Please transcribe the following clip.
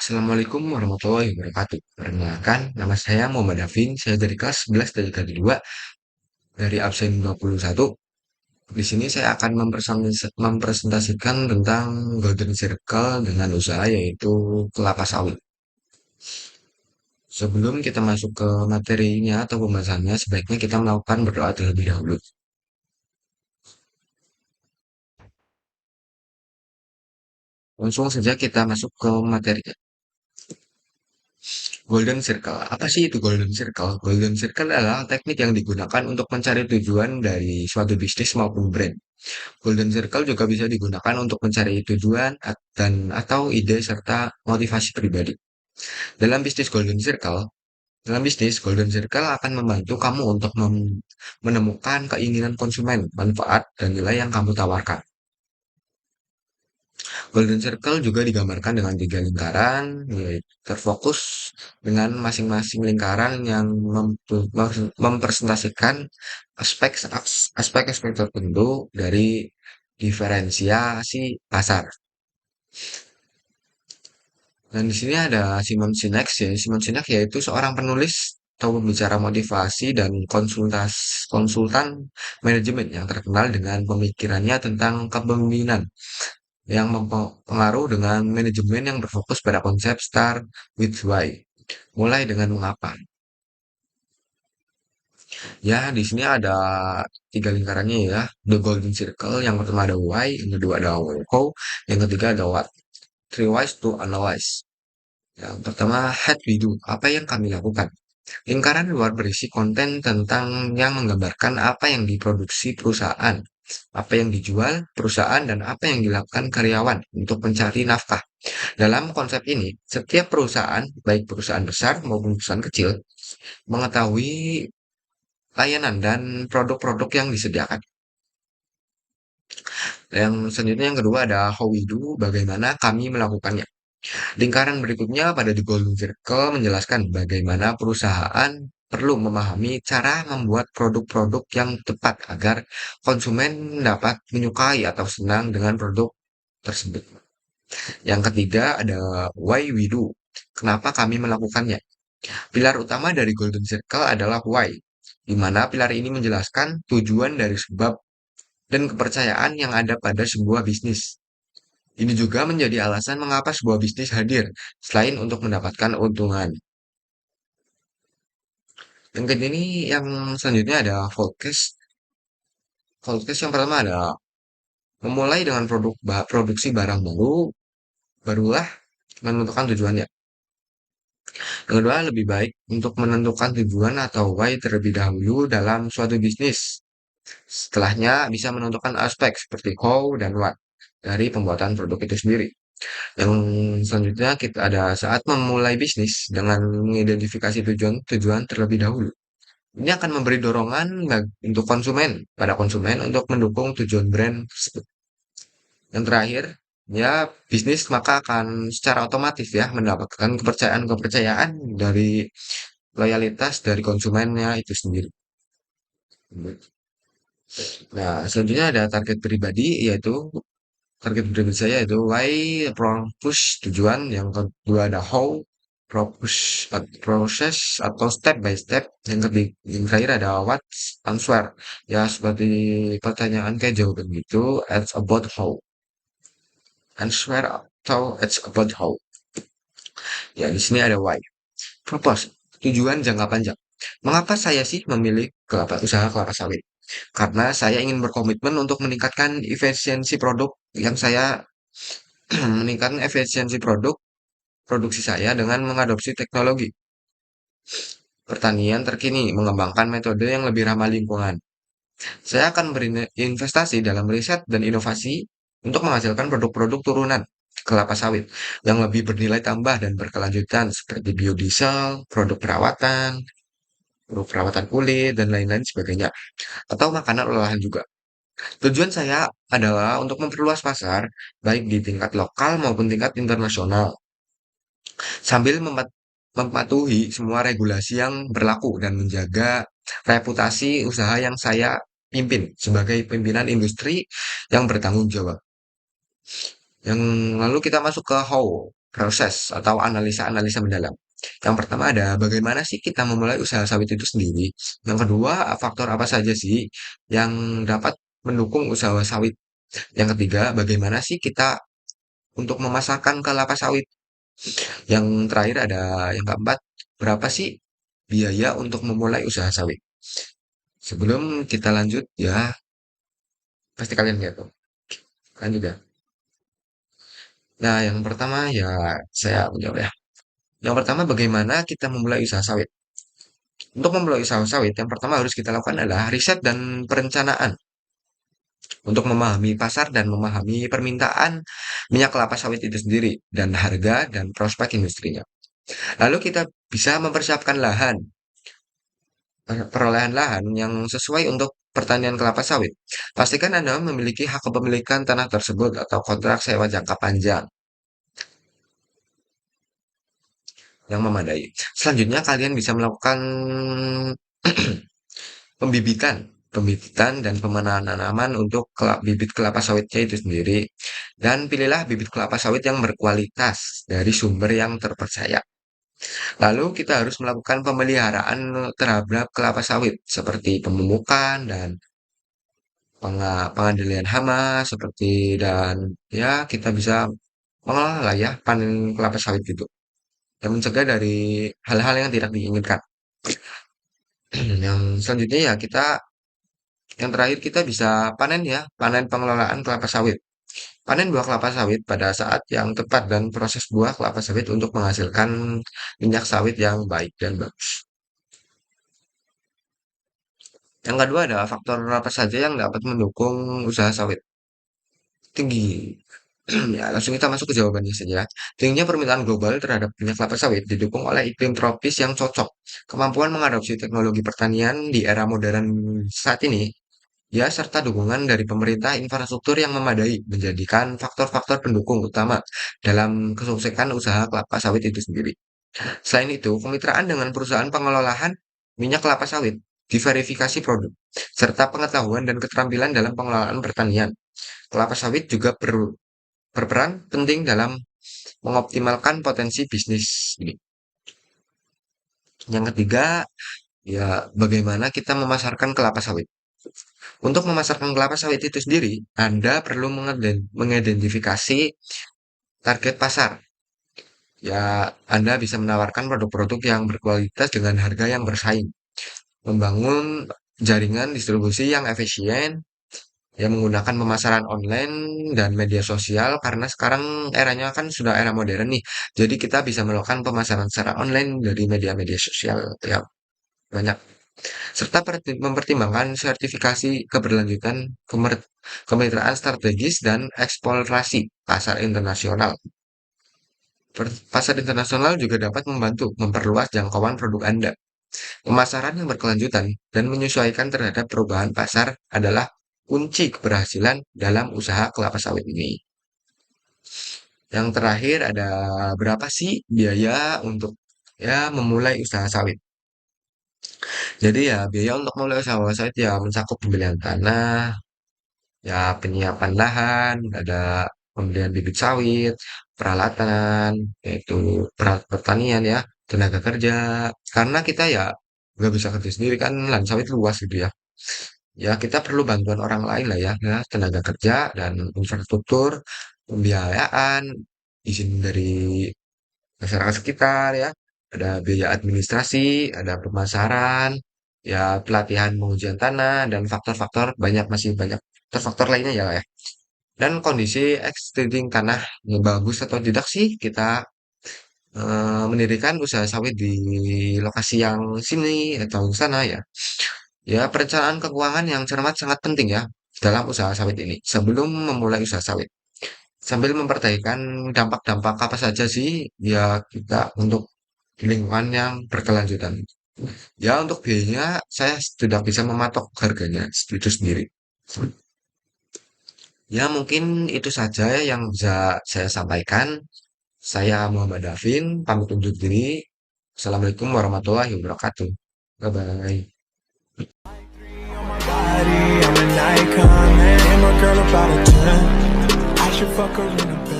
Assalamualaikum warahmatullahi wabarakatuh. Perkenalkan, nama saya Muhammad Afin. Saya dari kelas 11 dari KD2 dari absen 21. Di sini saya akan mempresentasikan tentang Golden Circle dengan usaha yaitu kelapa sawit. Sebelum kita masuk ke materinya atau pembahasannya, sebaiknya kita melakukan berdoa terlebih dahulu. Langsung saja kita masuk ke materi. Golden Circle. Apa sih itu Golden Circle? Golden Circle adalah teknik yang digunakan untuk mencari tujuan dari suatu bisnis maupun brand. Golden Circle juga bisa digunakan untuk mencari tujuan dan atau ide serta motivasi pribadi. Dalam bisnis Golden Circle, dalam bisnis Golden Circle akan membantu kamu untuk menemukan keinginan konsumen, manfaat, dan nilai yang kamu tawarkan. Golden Circle juga digambarkan dengan tiga lingkaran, yaitu terfokus dengan masing-masing lingkaran yang mempresentasikan aspek-aspek tertentu dari diferensiasi pasar. Dan di sini ada Simon Sinek ya. Simon Sinek yaitu seorang penulis atau pembicara motivasi dan konsultan manajemen yang terkenal dengan pemikirannya tentang kepemimpinan yang mempengaruhi dengan manajemen yang berfokus pada konsep start with why. Mulai dengan mengapa. Ya, di sini ada tiga lingkarannya ya. The Golden Circle, yang pertama ada why, yang kedua ada how, yang ketiga ada what. Three ways to analyze. Yang pertama, what we do, apa yang kami lakukan. Lingkaran luar berisi konten tentang yang menggambarkan apa yang diproduksi perusahaan, apa yang dijual perusahaan, dan apa yang dilakukan karyawan untuk mencari nafkah. Dalam konsep ini, setiap perusahaan, baik perusahaan besar maupun perusahaan kecil, mengetahui layanan dan produk-produk yang disediakan. Yang selanjutnya yang kedua ada how we do, bagaimana kami melakukannya. Lingkaran berikutnya pada di Golden Circle menjelaskan bagaimana perusahaan perlu memahami cara membuat produk-produk yang tepat agar konsumen dapat menyukai atau senang dengan produk tersebut. Yang ketiga ada why we do, kenapa kami melakukannya. Pilar utama dari Golden Circle adalah why, di mana pilar ini menjelaskan tujuan dari sebab dan kepercayaan yang ada pada sebuah bisnis. Ini juga menjadi alasan mengapa sebuah bisnis hadir, selain untuk mendapatkan keuntungan. Yang kedua ini, yang selanjutnya ada focus. Focus yang pertama ada memulai dengan produksi barang baru, barulah menentukan tujuannya. Yang kedua, lebih baik untuk menentukan tujuan atau why terlebih dahulu dalam suatu bisnis. Setelahnya bisa menentukan aspek seperti how dan what dari pembuatan produk itu sendiri. Yang selanjutnya kita ada saat memulai bisnis dengan mengidentifikasi tujuan-tujuan terlebih dahulu. Ini akan memberi dorongan untuk pada konsumen untuk mendukung tujuan brand tersebut. Yang terakhir, ya bisnis maka akan secara otomatis ya mendapatkan kepercayaan-kepercayaan dari loyalitas dari konsumennya itu sendiri. Nah, selanjutnya ada target pribadi, yaitu target pribadi saya itu why, push tujuan, yang kedua ada how, push proses atau step by step, yang ketiga yang terakhir ada what, answer. Ya seperti pertanyaan kayak jawaban gitu, it's about how. Answer atau it's about how. Ya di sini ada why. Purpose, tujuan jangka panjang. Mengapa saya sih memilih usaha kelapa sawit? Karena saya ingin berkomitmen untuk meningkatkan efisiensi produk yang saya meningkatkan efisiensi produksi saya dengan mengadopsi teknologi pertanian terkini, mengembangkan metode yang lebih ramah lingkungan. Saya akan berinvestasi dalam riset dan inovasi untuk menghasilkan produk-produk turunan kelapa sawit yang lebih bernilai tambah dan berkelanjutan seperti biodiesel, produk perawatan kulit, dan lain-lain sebagainya, atau makanan olahan juga. Tujuan saya adalah untuk memperluas pasar, baik di tingkat lokal maupun tingkat internasional, sambil mematuhi semua regulasi yang berlaku dan menjaga reputasi usaha yang saya pimpin sebagai pimpinan industri yang bertanggung jawab. Yang lalu kita masuk ke how. proses atau analisa-analisa mendalam. Yang pertama ada bagaimana sih kita memulai usaha sawit itu sendiri. Yang kedua, faktor apa saja sih yang dapat mendukung usaha sawit. Yang ketiga, bagaimana sih kita untuk memasarkan kelapa sawit. Yang terakhir ada yang keempat, berapa sih biaya untuk memulai usaha sawit. Sebelum kita lanjut ya, pasti kalian lihat tuh. Kan juga. Nah, yang pertama ya saya menjawab ya. Yang pertama bagaimana kita memulai usaha sawit. Untuk memulai usaha sawit, yang pertama harus kita lakukan adalah riset dan perencanaan untuk memahami pasar dan memahami permintaan minyak kelapa sawit itu sendiri dan harga dan prospek industrinya. Lalu kita bisa mempersiapkan lahan, perolehan lahan yang sesuai untuk pertanian kelapa sawit. Pastikan Anda memiliki hak kepemilikan tanah tersebut atau kontrak sewa jangka panjang yang memadai. Selanjutnya kalian bisa melakukan pembibitan, pembibitan dan penanaman untuk bibit kelapa sawitnya itu sendiri. Dan pilihlah bibit kelapa sawit yang berkualitas dari sumber yang terpercaya. Lalu kita harus melakukan pemeliharaan terhadap kelapa sawit seperti pemupukan dan pengendalian hama seperti dan ya kita bisa mengolah lah ya panen kelapa sawit gitu dan mencegah dari hal-hal yang tidak diinginkan. Yang selanjutnya ya kita yang terakhir kita bisa panen ya, panen pengelolaan kelapa sawit. Panen buah kelapa sawit pada saat yang tepat dan proses buah kelapa sawit untuk menghasilkan minyak sawit yang baik dan bagus. Yang kedua adalah faktor apa saja yang dapat mendukung usaha sawit tinggi. Ya, langsung kita masuk ke jawabannya saja. Tingginya permintaan global terhadap minyak kelapa sawit didukung oleh iklim tropis yang cocok, kemampuan mengadopsi teknologi pertanian di era modern saat ini, ya, serta dukungan dari pemerintah infrastruktur yang memadai menjadikan faktor-faktor pendukung utama dalam kesuksesan usaha kelapa sawit itu sendiri. Selain itu, kemitraan dengan perusahaan pengelolaan minyak kelapa sawit, diverifikasi produk, serta pengetahuan dan keterampilan dalam pengelolaan pertanian. Kelapa sawit juga berperan penting dalam mengoptimalkan potensi bisnis ini. Yang ketiga, ya bagaimana kita memasarkan kelapa sawit. Untuk memasarkan kelapa sawit itu sendiri, Anda perlu mengidentifikasi target pasar. Ya, Anda bisa menawarkan produk-produk yang berkualitas dengan harga yang bersaing. Membangun jaringan distribusi yang efisien, ya menggunakan pemasaran online dan media sosial karena sekarang eranya kan sudah era modern nih. Jadi kita bisa melakukan pemasaran secara online dari media-media sosial yang banyak serta mempertimbangkan sertifikasi keberlanjutan kemitraan strategis dan eksplorasi pasar internasional. Pasar internasional juga dapat membantu memperluas jangkauan produk Anda. Pemasaran yang berkelanjutan dan menyesuaikan terhadap perubahan pasar adalah kunci keberhasilan dalam usaha kelapa sawit ini. Yang terakhir ada berapa sih biaya untuk ya memulai usaha sawit? Jadi ya biaya untuk memulai usaha sawit ya mencakup pembelian tanah, ya penyiapan lahan, ada pembelian bibit sawit, peralatan, yaitu peralatan pertanian ya, tenaga kerja. Karena kita ya nggak bisa kerja sendiri kan, lahan sawit luas gitu ya. Ya kita perlu bantuan orang lain lah ya, tenaga kerja dan infrastruktur, pembiayaan, izin dari masyarakat sekitar ya, ada biaya administrasi, ada pemasaran, ya pelatihan pengujian tanah dan faktor-faktor banyak masih banyak faktor lainnya ya, ya. Dan kondisi existing tanah yang bagus atau tidak sih kita mendirikan usaha sawit di lokasi yang sini atau sana ya. Ya, perencanaan keuangan yang cermat sangat penting ya dalam usaha sawit ini sebelum memulai usaha sawit. Sambil memperhatikan dampak-dampak apa saja sih ya kita untuk lingkungan yang berkelanjutan. Ya, untuk biayanya saya tidak bisa mematok harganya itu sendiri. Ya, mungkin itu saja yang bisa saya sampaikan. Saya Muhammad Davin, pamit undur diri. Assalamualaikum warahmatullahi wabarakatuh. Bye-bye. Body, I'm an icon, man. And my girl about a 10. I should fuck her in a